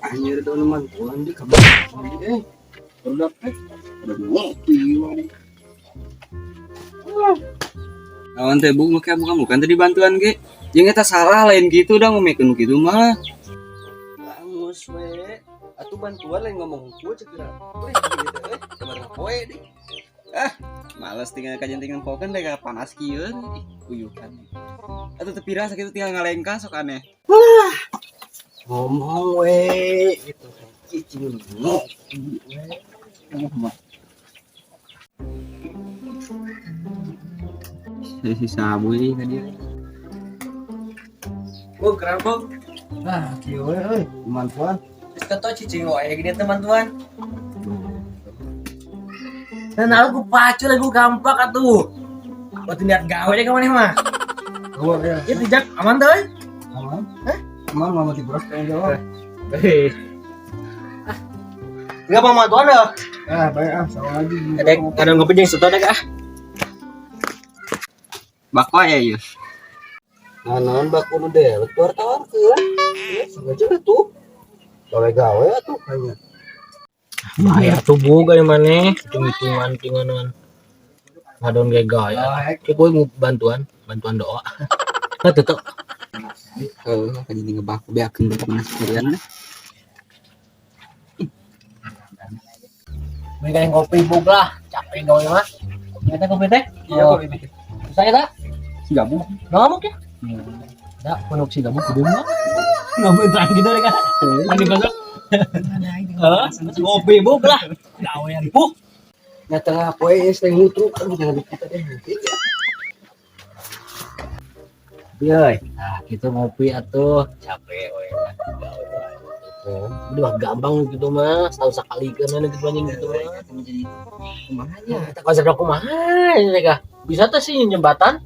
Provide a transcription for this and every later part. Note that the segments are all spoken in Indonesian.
Anjir tuh teman, tuan di kamar udah udah ngopi. Kawan teh bu, makanya kamu kan tadi bantuan ge. Jeung eta salah lain gitu udah ngomekeun gitu mah. Bagus we. Atuh bantuan lain ngomong ku cek kira. Weh gitu kabar poe di. Males tinggal kajentingan poken deh panas kieu kuyukan. Atuh teu pirang sakitu tinggal ngalengka sok aneh. Ngomong we itu cicing ngopi we. Si sabu ini tadi. Bu, keren bu. Nah, kieu we euy, teman-teman. Terus keto cicing wae gini teman-teman. Dan aku pacu lagu gampang atuh. Buat niat gawe deh kemana mah. Oh ya. Ya dijak aman tuh. Aman. Aman mama dibros tanggung jawab. Enggak mau matuan dah. Baik sama lagi. Ada ngopi jeung soto deh ah. Bako ya Yus. Naon bako nu dewek wartawan keun. Sengaja tuh. Gawe-gawe atuh kayaknya. Bahaya tuh bu gaya mana hitung-hitungan tinganan ngadon gaya cek gue mau bantuan doa tuh Kayak jadi ngebak beakeun mana sekalian deh. berikan kopi bug lah capek gawe mah kita kopi teh Iya kok ini. saya tak Si gabung. ngamuk ya tak penuh si kamu kudu mah ngapain terang gitu deh kan mandi kosong kopi bug lah gawean bug Nah tengah poe teh ngutruk kan jangan kita deh. Biar, nah kita ngopi atuh capek we. Udah gampang gitu mah, tahu sekali kan gitu anjing gitu mah. Jadi kumahanya. Tak kasar kumaha mereka. Bisa tuh sih jembatan.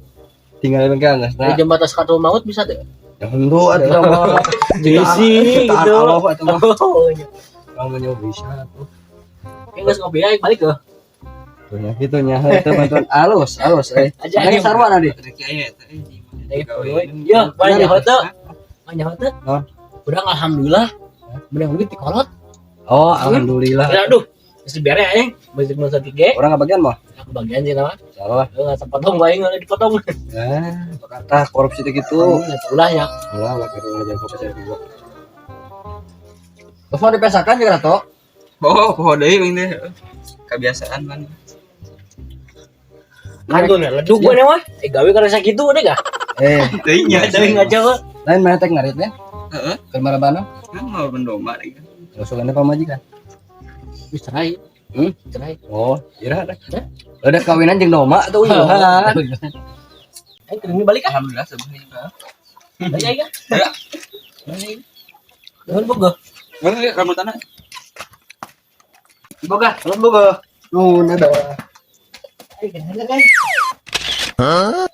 Tinggal kan geus Di jembatan Sekatul Maut bisa tuh. Ya henteu atuh mah. Bisi gitu. Allah atuh mah. Oh, iya. Kamu nyoba bisa tuh. Geus ngopi aja balik ke. Tuh ya kitu nya teu bantuan alus Aja Nang sarwana di. Ya, banyak hotel. Banyak hotel. Non. Udah alhamdulillah. Menang duit di kolot. Oh, alhamdulillah. Ya aduh. Mesti beres aja. Masih nusa 3. Orang kebagian mah? Aku bagian sih nama. Salah. Enggak sepotong bae enggak dipotong. Kata korupsi teh gitu. Ulah ya. Ulah lah kita ngajar fokus dari gua. Terus mau dipesakan juga to? Oh, poho deui ini kebiasaan man. Kantun ya, leduk gue nih mah. Gawe karena sakitu deh gak? Teuing nya. Teuing aja mah. Lain mah tek ngarit ya? Heeh. Keur marabana? Kan mau bendoma deh kan. Usulannya pamajikan. Wis cerai. Cerai. Oh, ira dah. Udah kawinan jeung doma tuh iya. Ini balik ah. Alhamdulillah sebenarnya. Balik aja. Nuhun boga. Mana rambutanna? Boga. Nuhun boga. Nuhun ada. Hah?